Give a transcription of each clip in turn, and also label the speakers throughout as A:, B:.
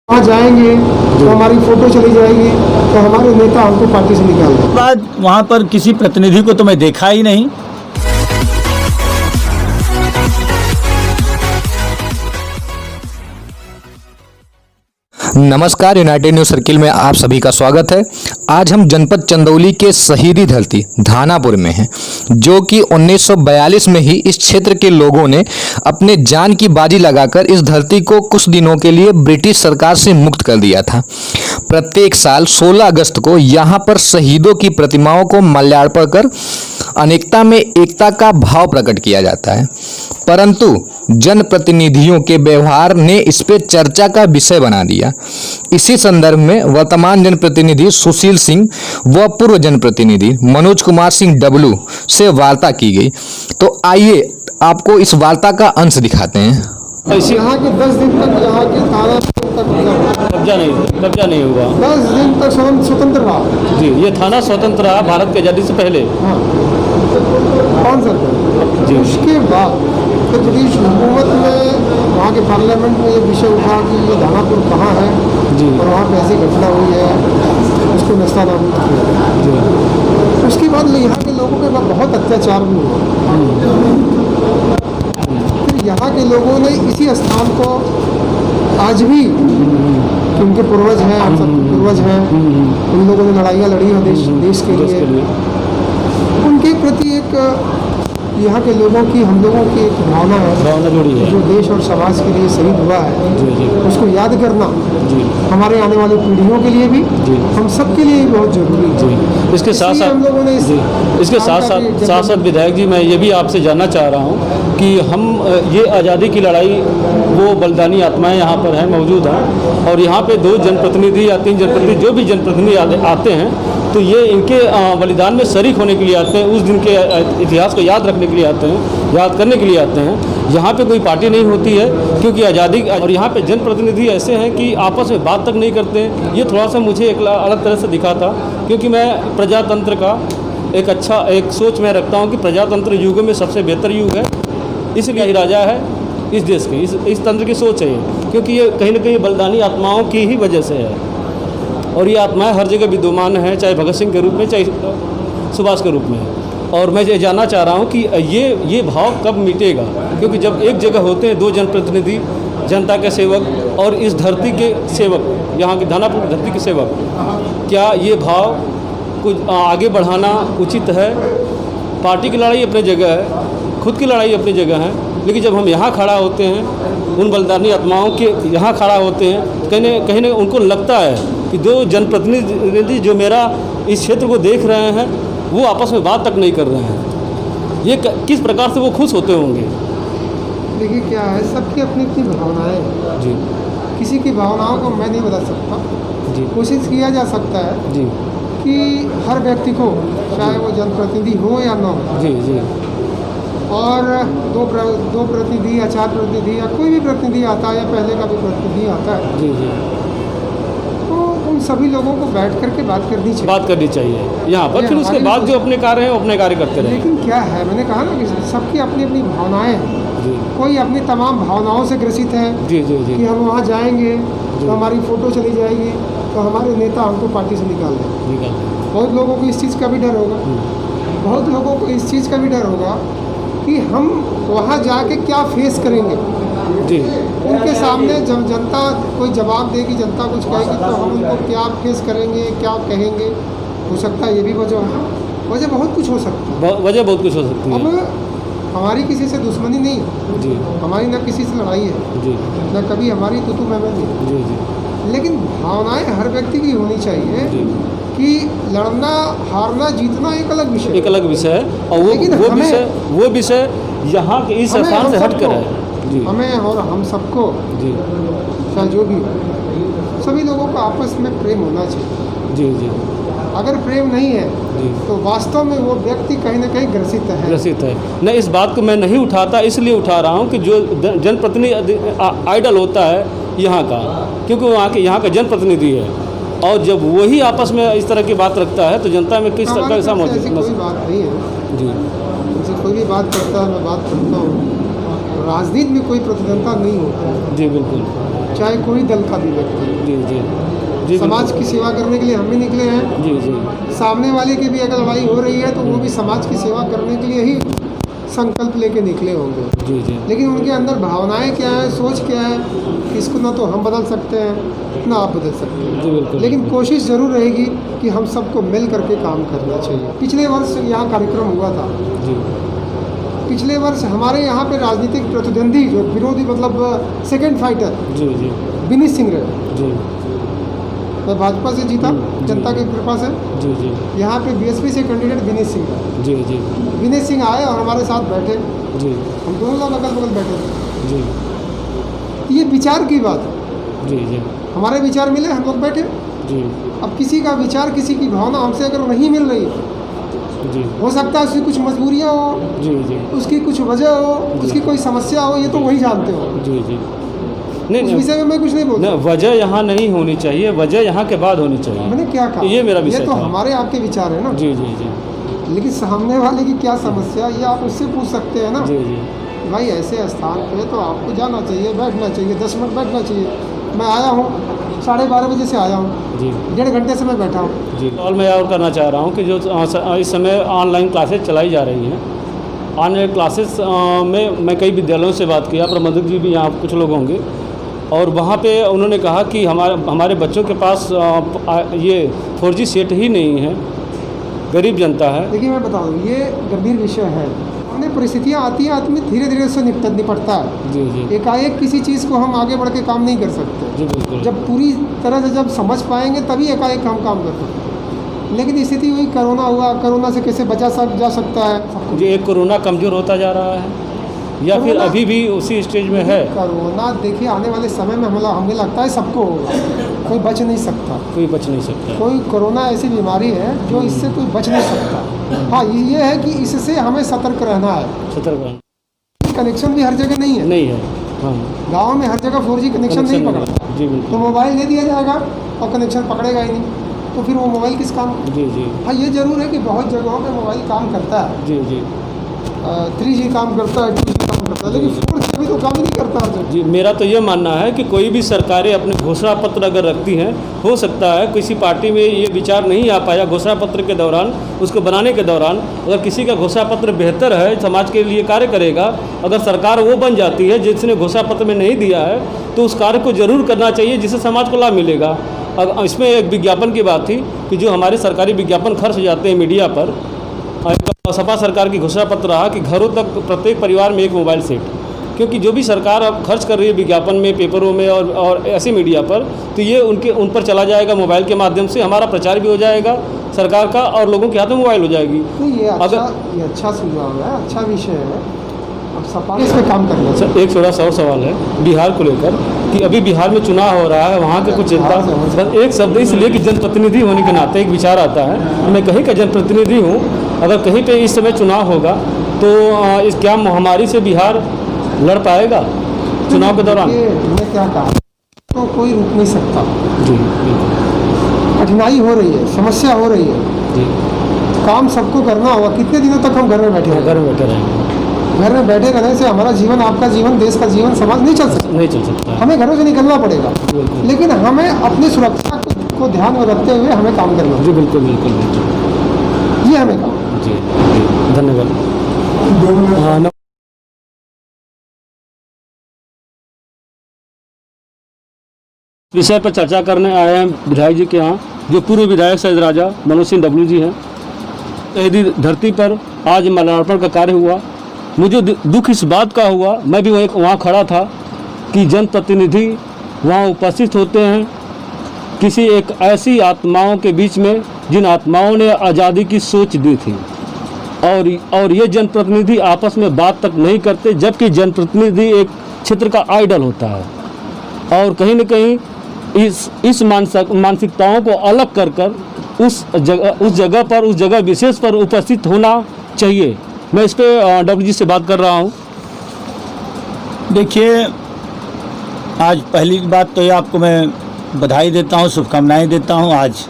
A: वहाँ जाएंगे तो हमारी फोटो चली जाएगी, तो हमारे नेता हमको पार्टी से निकाल देंगे।
B: बाद वहाँ पर किसी प्रतिनिधि को तो मैं देखा ही नहीं।
C: नमस्कार, यूनाइटेड न्यूज सर्किल में आप सभी का स्वागत है। आज हम जनपद चंदौली के शहीदी धरती धानापुर में हैं, जो कि 1942 में ही इस क्षेत्र के लोगों ने अपने जान की बाजी लगाकर इस धरती को कुछ दिनों के लिए ब्रिटिश सरकार से मुक्त कर दिया था। प्रत्येक साल 16 अगस्त को यहाँ पर शहीदों की प्रतिमाओं को माल्यार्पण कर अनेकता में एकता का भाव प्रकट किया जाता है, परंतु जनप्रतिनिधियों के व्यवहार ने इस पे चर्चा का विषय बना दिया। इसी संदर्भ में वर्तमान जनप्रतिनिधि सुशील सिंह व पूर्व जनप्रतिनिधि मनोज कुमार सिंह डब्लू से वार्ता की गई। तो आइए आपको इस वार्ता का अंश दिखाते हैं।
A: यहाँ के 10 दिन तक यहाँ के थाना
B: कब्जा नहीं हुआ।
A: 10 दिन तक स्वतंत्र रहा।
B: जी, ये थाना स्वतंत्र रहा भारत की आज़ादी से पहले।
A: हाँ, कौन सा
B: जी।
A: उसके बाद फिर ब्रिटिश हुकूमत में वहाँ के पार्लियामेंट में ये विषय उठा कि ये धानापुर कहाँ है
B: जी।
A: और वहाँ पे ऐसी घटना हुई है, उसको नस्ता नाबूद किया जी। उसके बाद यहाँ के लोगों के बाद बहुत अत्याचार भी हुआ। फिर यहाँ के लोगों ने इसी स्थान को आज भी कि उनके पूर्वज हैं, हम सब पूर्वज हैं, उन लोगों ने लड़ाइयाँ लड़ी हैं देश के लिए, उनके प्रति एक यहाँ के लोगों की, हम लोगों की एक भावना
B: जुड़ी है,
A: जो देश और समाज के लिए शहीद हुआ है।
B: जी।
A: उसको याद करना
B: जी।
A: हमारे आने वाली पीढ़ियों के लिए भी जी। हम सब के लिए भी बहुत जरूरी है
B: जी। इसके साथ साथ
A: हम लोगों ने
B: इसके साथ विधायक जी, मैं ये भी आपसे जानना चाह रहा हूँ कि हम ये आज़ादी की लड़ाई, वो बलिदानी आत्माएं यहाँ पर हैं, मौजूद हैं, और यहाँ पे 2 जनप्रतिनिधि या 3 जनप्रतिनिधि, जो भी जनप्रतिनिधि आते हैं, तो ये इनके बलिदान में शरीक होने के लिए आते हैं, उस दिन के इतिहास को याद रखने के लिए आते हैं, याद करने के लिए आते हैं। यहाँ पे कोई पार्टी नहीं होती है, क्योंकि आज़ादी, और यहाँ पे जनप्रतिनिधि ऐसे हैं कि आपस में बात तक नहीं करते हैं। ये थोड़ा सा मुझे एक अलग तरह से दिखा था, क्योंकि मैं प्रजातंत्र का एक सोच में रखता हूँ कि प्रजातंत्र युगों में सबसे बेहतर युग है, इसलिए ही राजा है इस देश के, इस तंत्र की सोच है ये, क्योंकि ये कहीं ना कहीं बलिदानी आत्माओं की ही वजह से है, और ये आत्माएं हर जगह विद्यमान हैं, चाहे भगत सिंह के रूप में, चाहे सुभाष के रूप में। और मैं ये जानना चाह रहा हूँ कि ये भाव कब मिटेगा, क्योंकि जब एक जगह होते हैं 2 जनप्रतिनिधि, जनता के सेवक और इस धरती के सेवक, यहाँ की धानापुर धरती के सेवक, क्या ये भाव कुछ आगे बढ़ाना उचित है? पार्टी की लड़ाई अपनी जगह है, खुद की लड़ाई अपनी जगह है, लेकिन जब हम यहाँ खड़ा होते हैं, उन बलिदानी आत्माओं के यहाँ खड़ा होते हैं, कहीं न उनको लगता है कि 2 जनप्रतिनिधि जो मेरा इस क्षेत्र को देख रहे हैं, वो आपस में बात तक नहीं कर रहे हैं। ये किस प्रकार से वो खुश होते होंगे?
A: देखिए क्या है, सबकी अपनी अपनी भावनाएं
B: जी।
A: किसी की भावनाओं को मैं नहीं बदल सकता
B: जी।
A: कोशिश किया जा सकता है
B: जी।
A: कि हर व्यक्ति को, चाहे वो जनप्रतिनिधि हो या ना हो,
B: जी। जी।
A: और दो प्रतिनिधि या 4 प्रतिनिधि या कोई भी प्रतिनिधि आता है, या पहले का भी प्रतिनिधि आता है,
B: जी। जी।
A: तो उन सभी लोगों को बैठ करके बात करनी चाहिए यहाँ पर। फिर उसके बाद जो अपने कार्य हैं वो अपने कार्य करते रहे। लेकिन क्या है, मैंने कहा ना कि सबकी अपनी अपनी भावनाएं हैं। कोई अपनी तमाम भावनाओं से ग्रसित है
B: जी। जी। जी।
A: कि हम वहाँ जाएंगे तो हमारी फ़ोटो चली जाएगी, तो हमारे नेता हमको पार्टी से निकाल देंगे। बहुत लोगों को इस चीज़ का भी डर होगा, बहुत लोगों को इस चीज़ का भी डर होगा कि हम वहाँ जाके क्या फेस करेंगे जी। उनके सामने जब जनता कोई जवाब देगी, जनता कुछ कहेगी, तो हम उनको क्या फेस करेंगे, क्या कहेंगे। हो सकता है ये भी वजह है, वजह बहुत कुछ हो सकता है,
B: वजह बहुत कुछ हो सकती है।
A: अब हमारी किसी से दुश्मनी नहीं है जी, हमारी ना किसी से लड़ाई है जी, ना कभी हमारी तू मैं नहीं जी। जी। लेकिन भावनाएं हर व्यक्ति की होनी चाहिए जी। कि लड़ना, हारना, जीतना एक अलग विषय है,
B: और वो विषय यहाँ के इस स्थान से हट कर है जी। हमें
A: और हम सबको जी, चाहे जो भी हो, सभी लोगों को आपस में प्रेम होना चाहिए जी। जी। अगर प्रेम नहीं है जी, तो वास्तव में वो व्यक्ति कहीं ना कहीं ग्रसित है।
B: न इस बात को मैं नहीं उठाता, इसलिए उठा रहा हूँ कि जो जनप्रतिनिधि आइडल होता है यहाँ का, क्योंकि यहाँ का जनप्रतिनिधि है, और जब वही आपस में इस तरह की बात रखता है, तो जनता में किस तरह का ऐसा मौजूद है?
A: कोई बात नहीं है जी, उनसे कोई भी बात करता है, मैं बात करता हूँ। राजनीति में कोई प्रतिद्वंद्विता नहीं होता है
B: जी, बिल्कुल।
A: चाहे कोई दल का भी व्यक्ति।
B: जी जी जी,
A: समाज की सेवा करने के लिए हम भी निकले हैं।
B: जी जी
A: सामने वाले की भी अगर लड़ाई हो रही है तो वो भी समाज की सेवा करने के लिए ही संकल्प लेके निकले होंगे।
B: जी जी
A: लेकिन उनके अंदर भावनाएं क्या है, सोच क्या है, इसको ना तो हम बदल सकते हैं ना आप बदल सकते हैं।
B: जी बिल्कुल।
A: लेकिन कोशिश ज़रूर रहेगी कि हम सबको मिल करके काम करना चाहिए। पिछले वर्ष यहाँ कार्यक्रम हुआ था।
B: जी
A: पिछले वर्ष हमारे यहाँ पे राजनीतिक प्रतिद्वंदी जो विरोधी मतलब सेकंड फाइटर
B: जी जी
A: विनीत सिंह रहे।
B: जी
A: मैं भाजपा से जीता,
B: जी।
A: जनता की कृपा से।
B: जी जी
A: यहाँ पे बीएसपी से कैंडिडेट विनीत सिंह था।
B: जी जी
A: विनीत सिंह आए और हमारे साथ बैठे।
B: जी
A: हम दोनों लोग अगल बगल बैठे थे।
B: जी
A: ये विचार की बात है।
B: जी जी
A: हमारे विचार मिले, हम लोग बैठे।
B: जी
A: अब किसी का विचार, किसी की भावना हमसे अगर नहीं मिल रही,
B: जी
A: हो सकता है उसकी कुछ मजबूरियाँ हो,
B: जी जी
A: उसकी कुछ वजह हो, उसकी कोई समस्या हो, ये तो वही जानते हो।
B: जी जी नहीं
A: उस
B: नहीं
A: विषय में मैं कुछ नहीं बोलता।
B: वजह यहाँ नहीं होनी चाहिए, वजह यहाँ के बाद होनी चाहिए।
A: मैंने क्या कहा,
B: ये मेरा विषय
A: ये तो
B: था।
A: हमारे आपके विचार है ना।
B: जी जी जी
A: लेकिन सामने वाले की क्या समस्या, ये आप उससे पूछ सकते हैं ना।
B: जी जी
A: भाई ऐसे स्थान पे तो आपको जाना चाहिए, बैठना चाहिए, 10 मिनट बैठना चाहिए। मैं आया हूँ 12:30 बजे से आया हूँ,
B: जी
A: 1.5 घंटे से मैं बैठा हूँ।
B: जी। और मैं और करना चाह रहा हूँ कि जो इस समय ऑनलाइन क्लासेस चलाई जा रही हैं, ऑनलाइन क्लासेस में मैं कई विद्यालयों से बात किया, प्रबंधक जी भी यहाँ कुछ लोग होंगे, और वहाँ पे उन्होंने कहा कि हमारे बच्चों के पास ये 4G सेट ही नहीं है, गरीब जनता है।
A: देखिए मैं बता दूँ, ये गंभीर विषय है। हमने परिस्थितियाँ आती हैं, आदमी धीरे धीरे उससे निपटता है।
B: जी जी
A: एकाएक किसी चीज़ को हम आगे बढ़ के काम नहीं कर सकते।
B: जी बिल्कुल।
A: जब पूरी तरह से जब समझ पाएंगे तभी एकाएक हम काम कर सकते हैं। लेकिन स्थिति हुई, कोरोना हुआ, कोरोना से कैसे बचा जा सकता है।
B: जी, एक कोरोना कमज़ोर होता जा रहा है या फिर
A: कोरोना-
B: अभी भी उसी स्टेज में है?
A: कोरोना देखिए आने वाले समय में हमें लगता है सबको होगा, कोई बच नहीं सकता।
B: कोई बच नहीं सकता।
A: कोई कोरोना ऐसी बीमारी है जो इससे कोई बच नहीं सकता। हाँ ये है कि इससे हमें सतर्क रहना है।
B: सतर्क
A: कनेक्शन भी हर जगह नहीं है।
B: नहीं है। हाँ
A: गाँव में हर जगह 4G कनेक्शन नहीं पकड़ता।
B: जी
A: तो
B: बिल्कुल।
A: मोबाइल दे दिया जाएगा और कनेक्शन पकड़ेगा ही नहीं, तो फिर वो मोबाइल किस काम का?
B: जी जी
A: हाँ ये जरूर है कि बहुत जगहों पे मोबाइल काम करता है,
B: जी जी
A: 3G काम करता है, 2G काम करता है, लेकिन 4G अभी तो काम ही नहीं करता है।
B: जी, मेरा तो ये मानना है कि कोई भी सरकारें अपने घोषणा पत्र अगर रखती हैं, हो सकता है किसी पार्टी में ये विचार नहीं आ पाया घोषणा पत्र के दौरान, उसको बनाने के दौरान, अगर किसी का घोषणा पत्र बेहतर है, समाज के लिए कार्य करेगा, अगर सरकार वो बन जाती है जिसने घोषणा पत्र में नहीं दिया है, तो उस कार्य को जरूर करना चाहिए जिससे समाज को लाभ मिलेगा। अब इसमें एक विज्ञापन की बात थी कि जो हमारे सरकारी विज्ञापन खर्च हो जाते हैं मीडिया पर, सपा सरकार की घोषणा पत्र रहा कि घरों तक प्रत्येक परिवार में एक मोबाइल सेट, क्योंकि जो भी सरकार अब खर्च कर रही है विज्ञापन में, पेपरों में और ऐसे मीडिया पर, तो ये उन पर चला जाएगा मोबाइल के माध्यम से, हमारा प्रचार भी हो जाएगा सरकार का और लोगों के हाथ में मोबाइल हो जाएगी।
A: तो ये अच्छा सुझाव है, अच्छा विषय है। अब सपा इस पर काम करना चाहिए।
B: सर एक थोड़ा सा सवाल है बिहार को लेकर कि अभी बिहार में चुनाव हो रहा है, वहाँ के कुछ जनता, बस एक शब्द इसलिए कि जनप्रतिनिधि होने के नाते एक विचार आता है, मैं कहीं का जनप्रतिनिधि हूँ, अगर कहीं पे इस समय चुनाव होगा तो इस क्या महामारी से बिहार लड़ पाएगा चुनाव के दौरान?
A: मैंने क्या कहा, तो कोई रुक नहीं सकता।
B: जी बिल्कुल।
A: कठिनाई हो रही है, समस्या हो रही है,
B: जी
A: काम सबको करना होगा। कितने दिनों तक हम घर में बैठे रहेंगे?
B: घर में बैठे रहेंगे,
A: घर में बैठे रहने से हमारा जीवन, आपका जीवन, देश का जीवन, समाज नहीं चल सकता।
B: नहीं चल सकता।
A: हमें घरों से निकलना पड़ेगा,
B: बिल्कुल।
A: लेकिन हमें अपनी सुरक्षा को ध्यान में रखते हुए हमें काम करना
B: जी बिल्कुल बिल्कुल बिल्कुल।
A: है। ये हमें काम
B: जी धन्यवाद। विषय पर चर्चा करने आए हैं विधायक जी के यहाँ, जो पूर्व विधायक सैयद राजा मनोज सिंह डब्लू जी हैं। शहीदी धरती पर आज माल्यार्पण का कार्य हुआ। मुझे दुख इस बात का हुआ, मैं भी वहाँ खड़ा था, कि जनप्रतिनिधि वहाँ उपस्थित होते हैं किसी एक ऐसी आत्माओं के बीच में जिन आत्माओं ने आज़ादी की सोच दी थी, और ये जनप्रतिनिधि आपस में बात तक नहीं करते, जबकि जनप्रतिनिधि एक क्षेत्र का आइडल होता है, और कहीं न कहीं इस मानसिकताओं को अलग कर उस जगह विशेष पर उपस्थित होना चाहिए। मैं इस पर डब्ल्यू जी से बात कर रहा हूँ।
D: देखिए, आज पहली बात तो ये आपको मैं बधाई देता हूँ, शुभकामनाएं देता हूँ। आज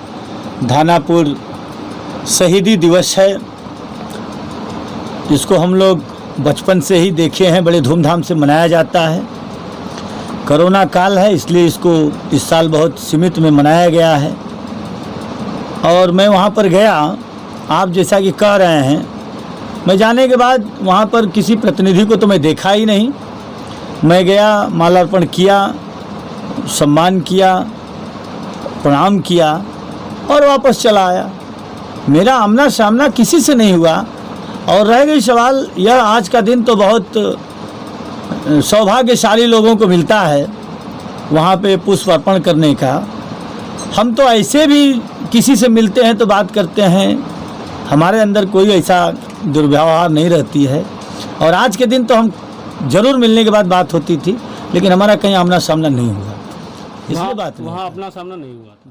D: धानापुर शहीदी दिवस है, जिसको हम लोग बचपन से ही देखे हैं, बड़े धूमधाम से मनाया जाता है। कोरोना काल है, इसलिए इसको इस साल बहुत सीमित में मनाया गया है। और मैं वहाँ पर गया, आप जैसा कि कह रहे हैं, मैं जाने के बाद वहाँ पर किसी प्रतिनिधि को तो मैं देखा ही नहीं। मैं गया, माल्यार्पण किया, सम्मान किया, प्रणाम किया और वापस चला आया। मेरा आमना सामना किसी से नहीं हुआ। और रह गई सवाल, यह आज का दिन तो बहुत सौभाग्यशाली लोगों को मिलता है वहाँ पे पुष्प अर्पण करने का। हम तो ऐसे भी किसी से मिलते हैं तो बात करते हैं, हमारे अंदर कोई ऐसा दुर्व्यवहार नहीं रहती है। और आज के दिन तो हम जरूर मिलने के बाद बात होती थी, लेकिन हमारा कहीं आमना सामना नहीं हुआ, इसलिए बात नहीं।
B: वहाँ अपना सामना नहीं हुआ था।